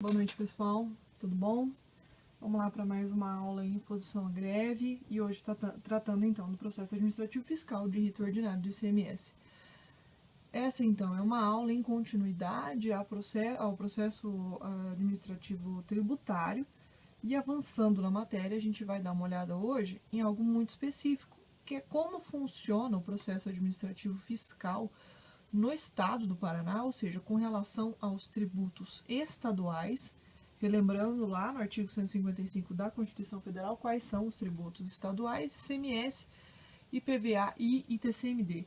Boa noite, pessoal. Tudo bom? Vamos lá para mais uma aula em oposição à greve e hoje está tratando então do processo administrativo fiscal de rito ordinário do ICMS. Essa então é uma aula em continuidade ao processo administrativo tributário e avançando na matéria a gente vai dar uma olhada hoje em algo muito específico, que é como funciona o processo administrativo fiscal no estado do Paraná, ou seja, com relação aos tributos estaduais, relembrando lá no artigo 155 da Constituição Federal quais são os tributos estaduais, ICMS, IPVA e ITCMD.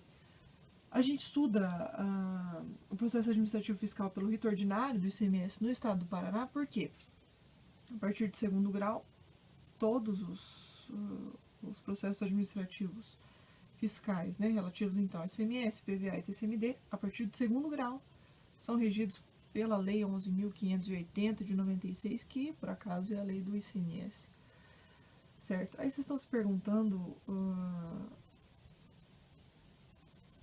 A gente estuda o processo administrativo fiscal pelo rito ordinário do ICMS no estado do Paraná, porque a partir de segundo grau, todos os processos administrativos fiscais, né, relativos então a ICMS, IPVA e TCMD, a partir do segundo grau, são regidos pela Lei 11.580 de 96, que por acaso é a lei do ICMS, certo? Aí vocês estão se perguntando o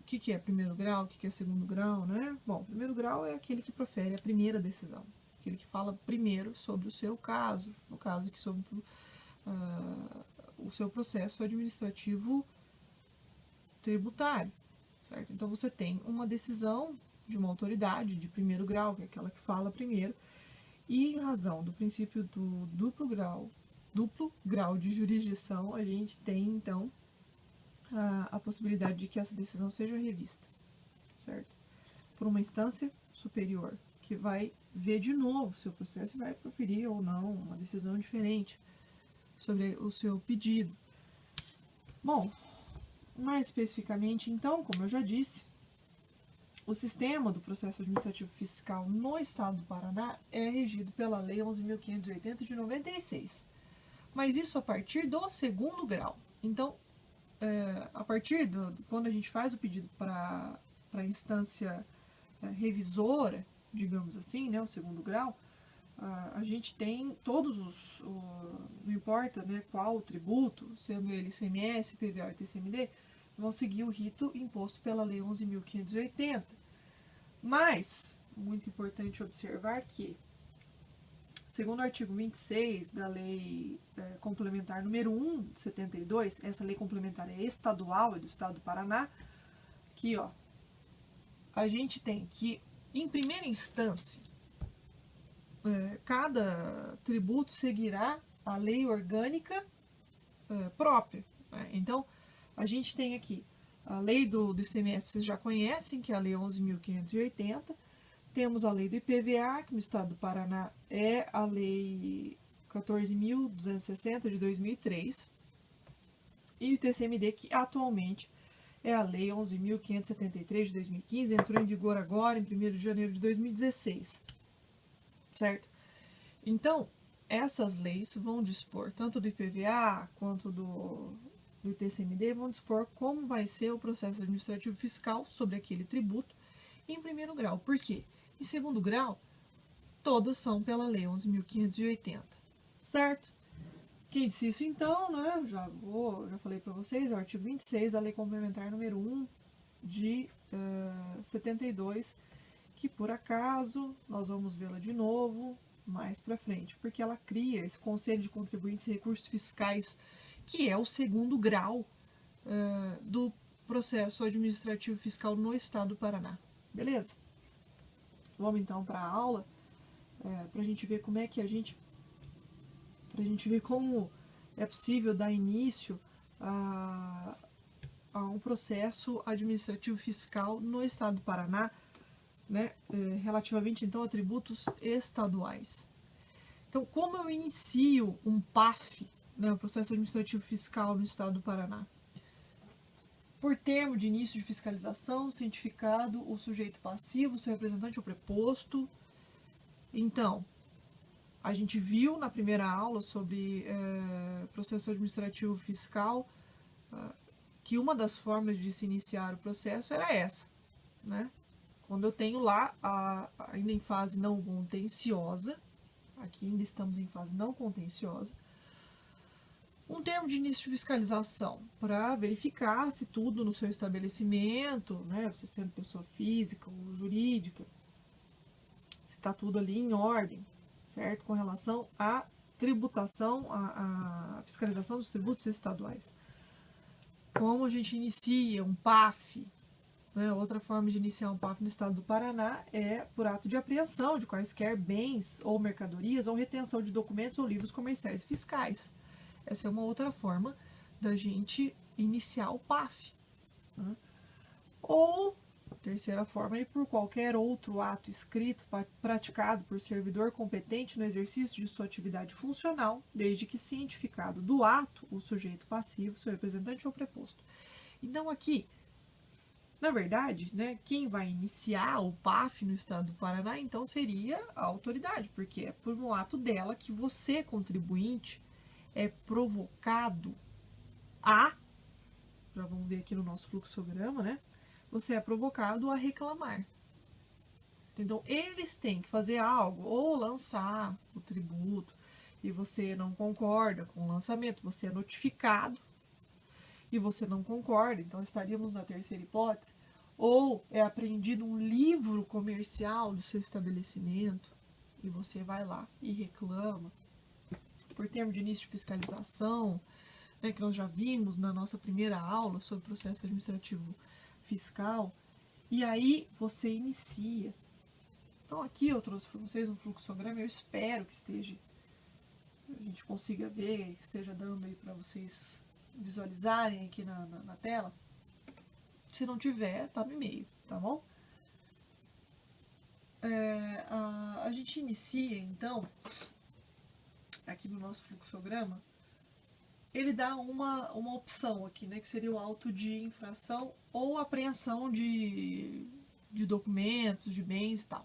que é primeiro grau, o que é segundo grau, né? Bom, primeiro grau é aquele que profere a primeira decisão, aquele que fala primeiro sobre o seu caso, no caso aqui sobre o seu processo administrativo tributário, certo? Então você tem uma decisão de uma autoridade de primeiro grau, que é aquela que fala primeiro, e em razão do princípio do duplo grau de jurisdição, a gente tem então a possibilidade de que essa decisão seja revista, certo? Por uma instância superior, que vai ver de novo o seu processo e vai proferir ou não uma decisão diferente sobre o seu pedido. Bom, mais especificamente, então, como eu já disse, o sistema do processo administrativo fiscal no estado do Paraná é regido pela Lei 11.580 de 96, mas isso a partir do segundo grau. Então, a partir quando a gente faz o pedido para a instância revisora, digamos assim, né, o segundo grau, a gente tem todos não importa, né, qual o tributo, sendo ele ICMS, IPVA e TCMD, vão seguir o rito imposto pela Lei 11.580. Mas, muito importante observar que, segundo o artigo 26 da Lei Complementar número 1 de 72, essa lei complementar é estadual, é do estado do Paraná, aqui, ó, a gente tem que, em primeira instância, cada tributo seguirá a lei orgânica própria, né? Então, a gente tem aqui a lei do ICMS, vocês já conhecem, que é a lei 11.580. Temos a lei do IPVA, que no estado do Paraná é a lei 14.260 de 2003. E o ITCMD, que atualmente é a lei 11.573 de 2015, entrou em vigor agora, em 1º de janeiro de 2016. Certo? Então, essas leis vão dispor, tanto do IPVA quanto do ITCMD, vão dispor como vai ser o processo administrativo fiscal sobre aquele tributo em primeiro grau. Por quê? Em segundo grau, todas são pela Lei 11.580, certo? Quem disse isso então, né? Já falei para vocês, é o artigo 26 da Lei Complementar número 1 de 72, que por acaso nós vamos vê-la de novo mais para frente, porque ela cria esse Conselho de Contribuintes e Recursos Fiscais, que é o segundo grau do processo administrativo fiscal no estado do Paraná. Beleza? Vamos então para a aula, para a gente ver como é que para a gente ver como é possível dar início a um processo administrativo fiscal no estado do Paraná, né, relativamente então a tributos estaduais. Então, como eu inicio um PAF, né, o processo administrativo fiscal no estado do Paraná? Por termo de início de fiscalização, cientificado, o sujeito passivo, seu representante ou preposto. Então, a gente viu na primeira aula sobre processo administrativo fiscal que uma das formas de se iniciar o processo era essa, né? Quando eu tenho lá, ainda em fase não contenciosa, aqui ainda estamos em fase não contenciosa, um termo de início de fiscalização para verificar se tudo no seu estabelecimento, né, você sendo pessoa física ou jurídica, se está tudo ali em ordem, certo? Com relação à tributação, à fiscalização dos tributos estaduais. Como a gente inicia um PAF, né? Outra forma de iniciar um PAF no estado do Paraná é por ato de apreensão de quaisquer bens ou mercadorias ou retenção de documentos ou livros comerciais e fiscais. Essa é uma outra forma da gente iniciar o PAF. Né? Ou, terceira forma, é por qualquer outro ato escrito praticado por servidor competente no exercício de sua atividade funcional, desde que cientificado do ato o sujeito passivo, seu representante ou preposto. Então, aqui, na verdade, né, quem vai iniciar o PAF no estado do Paraná, então, seria a autoridade, porque é por um ato dela que você, contribuinte, é provocado a, já vamos ver aqui no nosso fluxograma, né? Você é provocado a reclamar. Então, eles têm que fazer algo, ou lançar o tributo, e você não concorda com o lançamento, você é notificado, e você não concorda, então estaríamos na terceira hipótese, ou é apreendido um livro comercial do seu estabelecimento, e você vai lá e reclama, por termo de início de fiscalização, né, que nós já vimos na nossa primeira aula sobre processo administrativo fiscal, e aí você inicia. Então aqui eu trouxe para vocês um fluxograma, eu espero que esteja, a gente consiga ver, que esteja dando aí para vocês visualizarem aqui na tela. Se não tiver, tá no e-mail, tá bom? A gente inicia, então, aqui no nosso fluxograma, ele dá uma opção aqui, né, que seria o auto de infração ou apreensão de documentos, de bens e tal.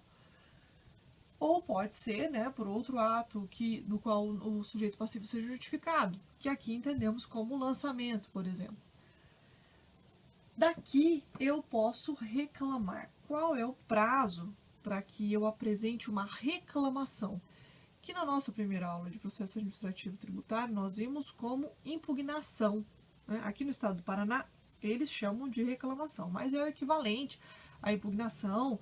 Ou pode ser, né, por outro ato no qual o sujeito passivo seja justificado, que aqui entendemos como lançamento, por exemplo. Daqui eu posso reclamar. Qual é o prazo para que eu apresente uma reclamação? Que na nossa primeira aula de processo administrativo tributário nós vimos como impugnação. Né? Aqui no estado do Paraná eles chamam de reclamação, mas é o equivalente à impugnação,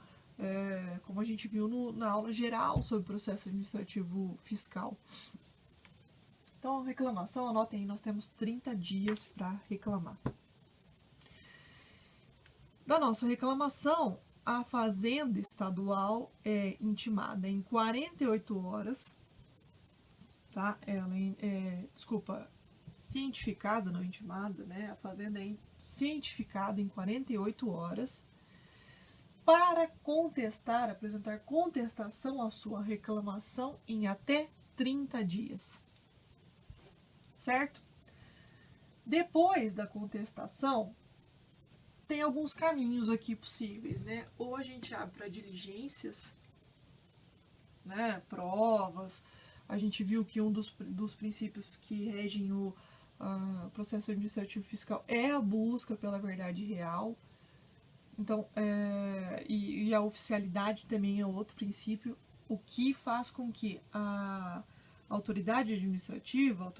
como a gente viu na aula geral sobre processo administrativo fiscal. Então, reclamação, anotem aí, nós temos 30 dias para reclamar. Da nossa reclamação, a Fazenda Estadual é intimada em 48 horas, tá? Ela cientificada, não intimada, né? A Fazenda é cientificada em 48 horas para contestar, apresentar contestação à sua reclamação em até 30 dias. Certo? Depois da contestação, tem alguns caminhos aqui possíveis, né? Ou a gente abre para diligências, né? Provas. A gente viu que um dos princípios que regem o processo administrativo fiscal é a busca pela verdade real. Então, e a oficialidade também é outro princípio, o que faz com que a autoridade administrativa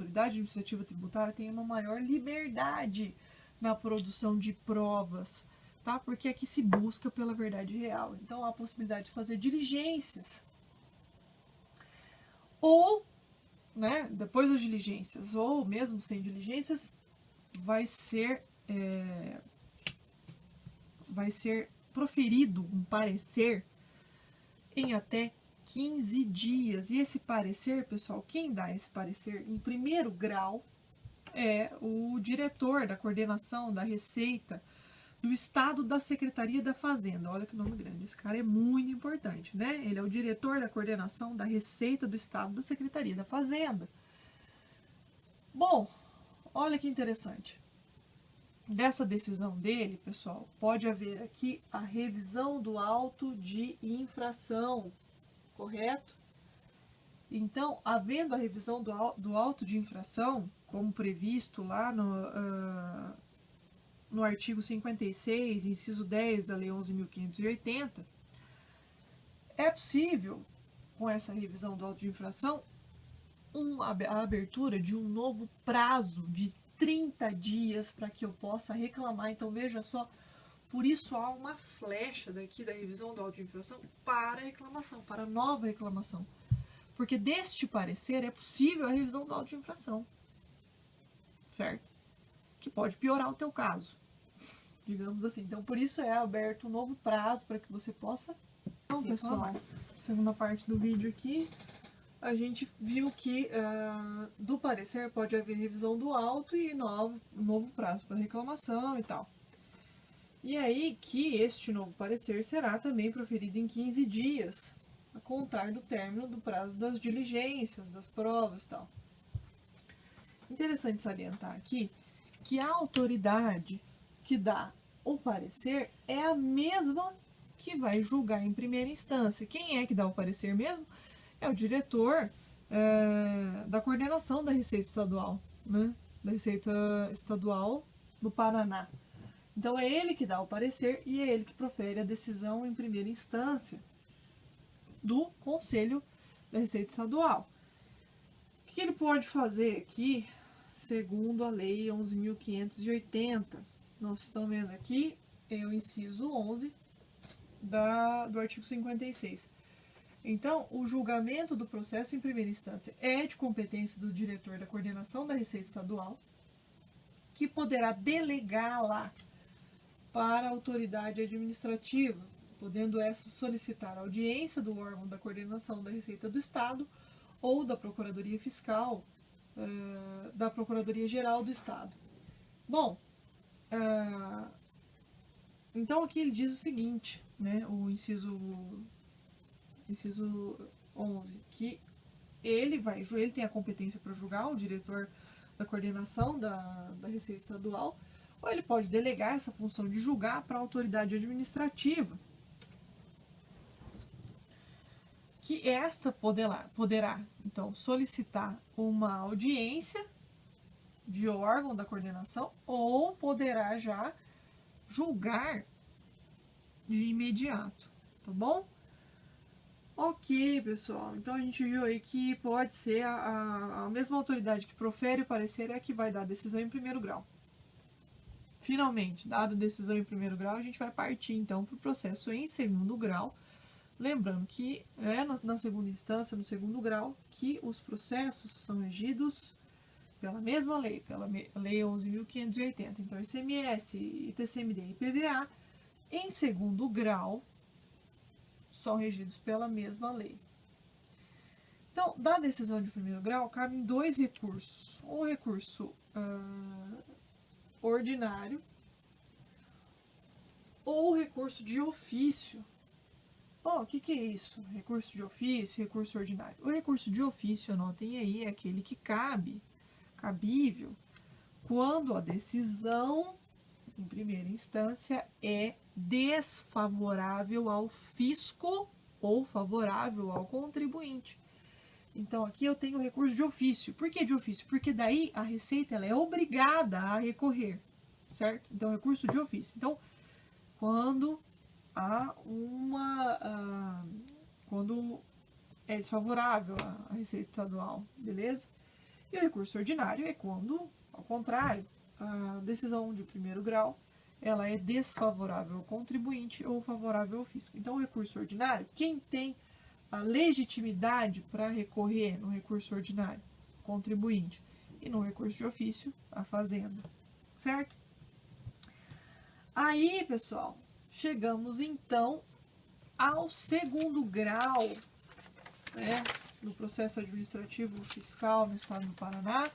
tributária tenha uma maior liberdade na produção de provas, tá? Porque aqui se busca pela verdade real. Então, há a possibilidade de fazer diligências. Ou, né, depois das diligências, ou mesmo sem diligências, vai ser proferido um parecer em até 15 dias. E esse parecer, pessoal, quem dá esse parecer em primeiro grau é o diretor da coordenação da Receita do Estado da Secretaria da Fazenda. Olha que nome grande, esse cara é muito importante, né? Ele é o diretor da coordenação da Receita do Estado da Secretaria da Fazenda. Bom, olha que interessante. Dessa decisão dele, pessoal, pode haver aqui a revisão do auto de infração, correto? Então, havendo a revisão do auto de infração, como previsto lá no artigo 56, inciso 10 da Lei 11.580, é possível, com essa revisão do auto de infração, a abertura de um novo prazo de 30 dias para que eu possa reclamar. Então, veja só, por isso há uma flecha daqui da revisão do auto de infração para reclamação, para nova reclamação. porque deste parecer é possível a revisão do auto de infração, certo? Que pode piorar o teu caso, digamos assim. Então, por isso é aberto um novo prazo para que você possa... Então, pessoal, segunda parte do vídeo aqui, a gente viu que do parecer pode haver revisão do auto e novo prazo para reclamação e tal. E aí que este novo parecer será também proferido em 15 dias, a contar do término do prazo das diligências, das provas e tal. Interessante salientar aqui que a autoridade que dá o parecer é a mesma que vai julgar em primeira instância. Quem é que dá o parecer mesmo? É o diretor da coordenação da Receita Estadual, né? Da Receita Estadual do Paraná. Então é ele que dá o parecer e é ele que profere a decisão em primeira instância do Conselho da Receita Estadual. O que ele pode fazer aqui, segundo a Lei 11.580? Nós estamos vendo aqui, é o inciso 11 do artigo 56. Então, o julgamento do processo em primeira instância é de competência do diretor da coordenação da Receita Estadual, que poderá delegá-la para a autoridade administrativa, podendo essa solicitar audiência do órgão da coordenação da Receita do Estado ou da Procuradoria Fiscal, da Procuradoria-Geral do Estado. Bom, então aqui ele diz o seguinte, né, o inciso 11, que ele tem a competência para julgar, o diretor da coordenação da Receita Estadual, ou ele pode delegar essa função de julgar para a autoridade administrativa, que esta poderá, então, solicitar uma audiência de órgão da coordenação ou poderá já julgar de imediato, tá bom? Ok, pessoal, então a gente viu aí que pode ser a mesma autoridade que profere o parecer é a que vai dar a decisão em primeiro grau. Finalmente, dada a decisão em primeiro grau, a gente vai partir então para o processo em segundo grau, lembrando que é na segunda instância, no segundo grau, que os processos são regidos pela mesma lei, pela Lei 11.580. Então, ICMS, ITCMD e IPVA, em segundo grau, são regidos pela mesma lei. Então, da decisão de primeiro grau, cabem dois recursos. O recurso ordinário ou recurso de ofício. Bom, o que é isso? Recurso de ofício, recurso ordinário. O recurso de ofício, anotem aí, é aquele que cabível, quando a decisão, em primeira instância, é desfavorável ao fisco ou favorável ao contribuinte. Então, aqui eu tenho o recurso de ofício. Por que de ofício? Porque daí a Receita ela é obrigada a recorrer, certo? Então, recurso de ofício. Então, quando há quando é desfavorável à Receita Estadual, beleza? E o recurso ordinário é quando, ao contrário, a decisão de primeiro grau ela é desfavorável ao contribuinte ou favorável ao fisco. Então, o recurso ordinário, quem tem a legitimidade para recorrer no recurso ordinário? Contribuinte. E no recurso de ofício, a Fazenda. Certo? Aí, pessoal, chegamos então ao segundo grau, né, do processo administrativo fiscal no estado do Paraná,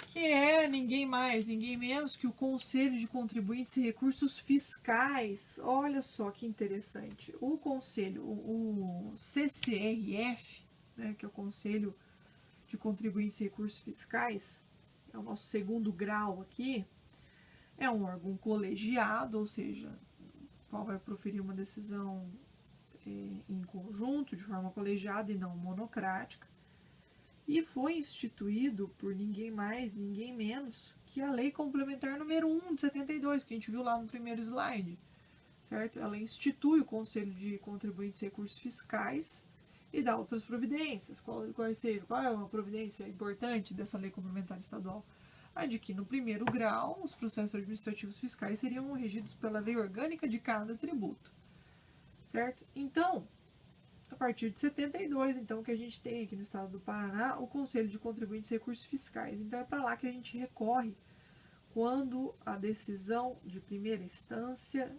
que é ninguém mais, ninguém menos que o Conselho de Contribuintes e Recursos Fiscais. Olha só que interessante. O Conselho, o CCRF, né, que é o Conselho de Contribuintes e Recursos Fiscais, é o nosso segundo grau aqui, é um órgão colegiado, ou seja, qual vai proferir uma decisão em conjunto, de forma colegiada e não monocrática. E foi instituído por ninguém mais, ninguém menos que a Lei Complementar número 1 de 72, que a gente viu lá no primeiro slide, certo? Ela institui o Conselho de Contribuintes e Recursos Fiscais e dá outras providências. Qual é uma providência importante dessa Lei Complementar Estadual? A de que, no primeiro grau, os processos administrativos fiscais seriam regidos pela lei orgânica de cada tributo, certo? Então, a partir de 72, então, que a gente tem aqui no estado do Paraná, o Conselho de Contribuintes e Recursos Fiscais. Então, é para lá que a gente recorre quando a decisão de primeira instância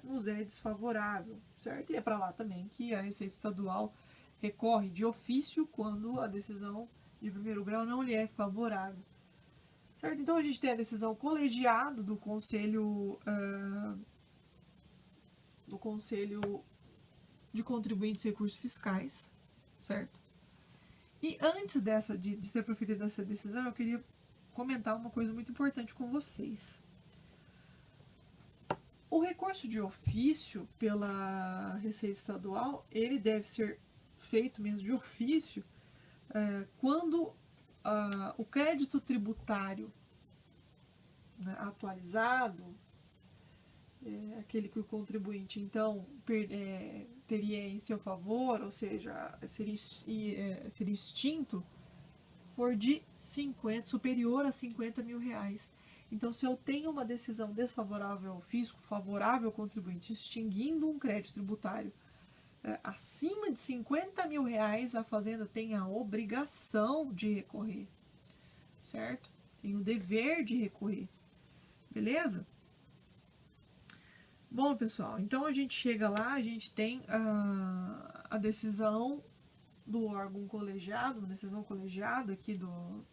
nos é desfavorável, certo? E é para lá também que a Receita Estadual recorre de ofício quando a decisão de primeiro grau não lhe é favorável, certo? Então, a gente tem a decisão colegiada do Conselho de Contribuintes e Recursos Fiscais, certo? E antes de ser proferida essa decisão, eu queria comentar uma coisa muito importante com vocês. O recurso de ofício pela Receita Estadual, ele deve ser feito mesmo de ofício quando o crédito tributário, né, atualizado, aquele que o contribuinte, então, teria em seu favor, ou seja, seria extinto, for de superior a 50 mil reais. Então, se eu tenho uma decisão desfavorável ao fisco, favorável ao contribuinte, extinguindo um crédito tributário acima de 50 mil reais, a Fazenda tem a obrigação de recorrer, certo? Tem o dever de recorrer, beleza? Bom, pessoal, então a gente chega lá, a gente tem a decisão do órgão colegiado, uma decisão colegiada aqui do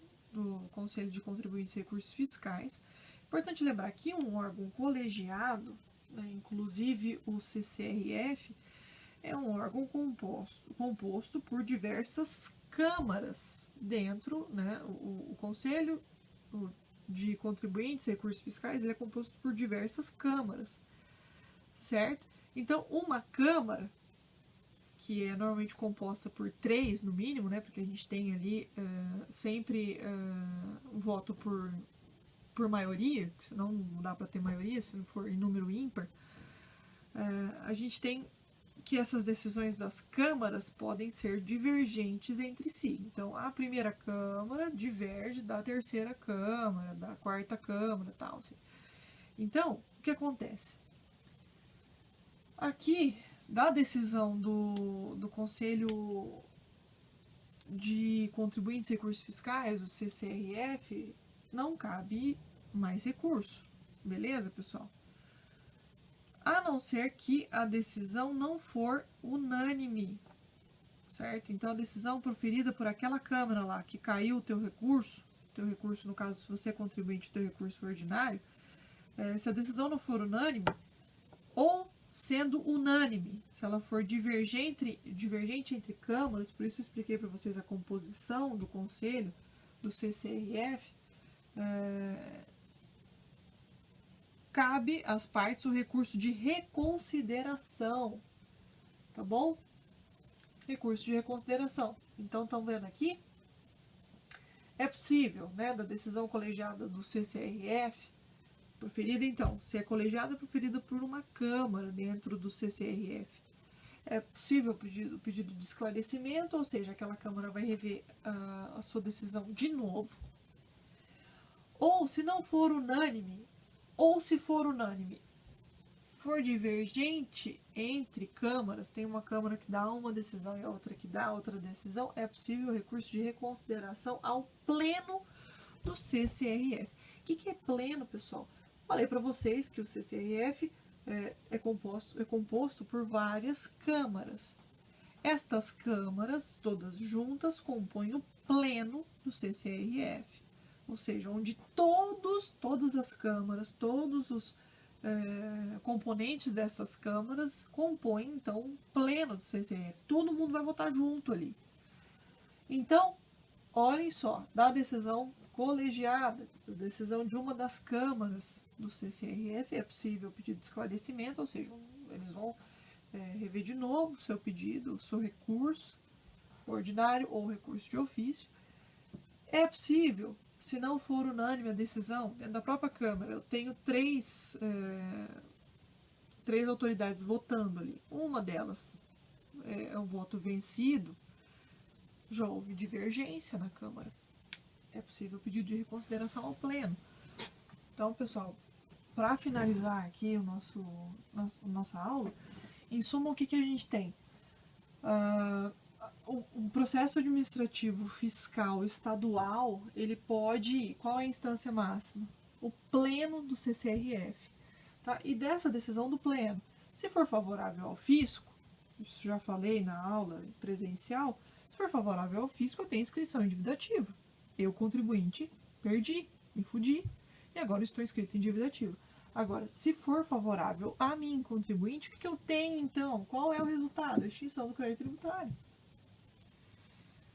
Conselho de Contribuintes e Recursos Fiscais. Importante lembrar que um órgão colegiado, né, inclusive o CCRF, é um órgão composto por diversas câmaras dentro, né, o Conselho de Contribuintes e Recursos Fiscais ele é composto por diversas câmaras, certo? Então, uma câmara, que é normalmente composta por 3 no mínimo, né, porque a gente tem ali sempre um voto por maioria, senão não dá para ter maioria se não for em número ímpar, a gente tem que essas decisões das câmaras podem ser divergentes entre si. Então, a primeira câmara diverge da terceira câmara, da quarta câmara, tal. Assim. Então, o que acontece? Aqui, da decisão do Conselho de Contribuintes e Recursos Fiscais, o CCRF, não cabe mais recurso. Beleza, pessoal? A não ser que a decisão não for unânime, certo? Então, a decisão proferida por aquela Câmara lá, que caiu o teu recurso, no caso, se você é contribuinte, o teu recurso for ordinário, se a decisão não for unânime, ou sendo unânime, se ela for divergente entre câmaras, por isso eu expliquei para vocês a composição do conselho do CCRF, cabe às partes o recurso de reconsideração, tá bom? Recurso de reconsideração. Então, estão vendo aqui? É possível, né, da decisão colegiada do CCRF, proferida, então, se é colegiada, proferida por uma Câmara dentro do CCRF. É possível o pedido de esclarecimento, ou seja, aquela Câmara vai rever a sua decisão de novo. Ou, se não for unânime, ou se for unânime, for divergente entre câmaras, tem uma Câmara que dá uma decisão e a outra que dá outra decisão, é possível o recurso de reconsideração ao pleno do CCRF. O que é pleno, pessoal? Falei para vocês que o CCRF é composto por várias câmaras. Estas câmaras, todas juntas, compõem o pleno do CCRF. Ou seja, onde todas as câmaras, todos os componentes dessas câmaras compõem, então, o pleno do CCRF. Todo mundo vai votar junto ali. Então, olhem só, da decisão colegiada, a decisão de uma das câmaras do CCRF, é possível pedido de esclarecimento, ou seja, eles vão rever de novo o seu pedido, o seu recurso ordinário ou recurso de ofício. É possível, se não for unânime a decisão, dentro da própria Câmara, eu tenho três autoridades votando ali. Uma delas é um voto vencido, já houve divergência na Câmara. É possível pedido de reconsideração ao pleno. Então, pessoal, para finalizar aqui nossa aula, em suma, o que a gente tem? O processo administrativo fiscal estadual, ele pode... Qual é a instância máxima? O pleno do CCRF. Tá? E dessa decisão do pleno, se for favorável ao fisco, isso já falei na aula presencial, se for favorável ao fisco, eu tenho inscrição em dívida ativa. Eu, contribuinte, perdi, me fudi, e agora estou inscrito em dívida ativa. Agora, se for favorável a mim, contribuinte, o que eu tenho então? Qual é o resultado? A extinção do crédito tributário.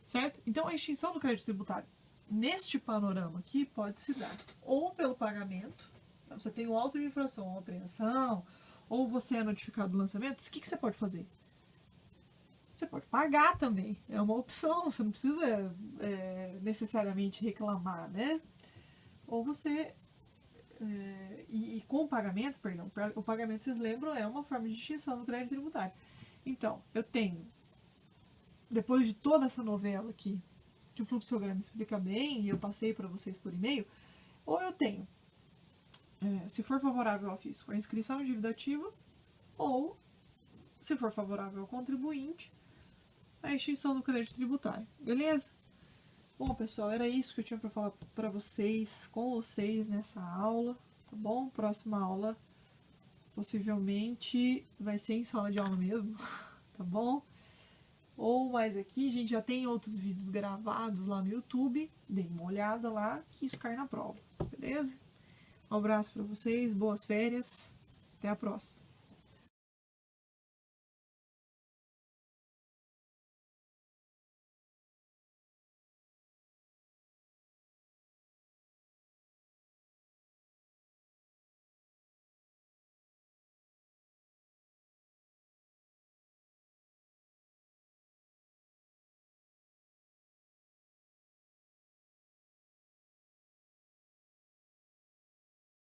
Certo? Então, a extinção do crédito tributário, neste panorama aqui, pode se dar ou pelo pagamento, você tem um auto de infração ou apreensão, ou você é notificado do lançamento, o que você pode fazer? Você pode pagar também, é uma opção, você não precisa necessariamente reclamar, né? Ou você... E com o pagamento, perdão, o pagamento, vocês lembram, é uma forma de extinção do crédito tributário. Então, eu tenho, depois de toda essa novela aqui, que o fluxograma explica bem, e eu passei para vocês por e-mail, ou eu tenho, se for favorável ao fisco, a inscrição em dívida ativa, ou, se for favorável ao contribuinte, a extinção do crédito tributário. Beleza? Bom, pessoal, era isso que eu tinha para falar para vocês, com vocês nessa aula, tá bom? Próxima aula possivelmente vai ser em sala de aula mesmo, tá bom? Ou mais aqui, a gente já tem outros vídeos gravados lá no YouTube, dê uma olhada lá, que isso cai na prova, beleza? Um abraço para vocês, boas férias, até a próxima.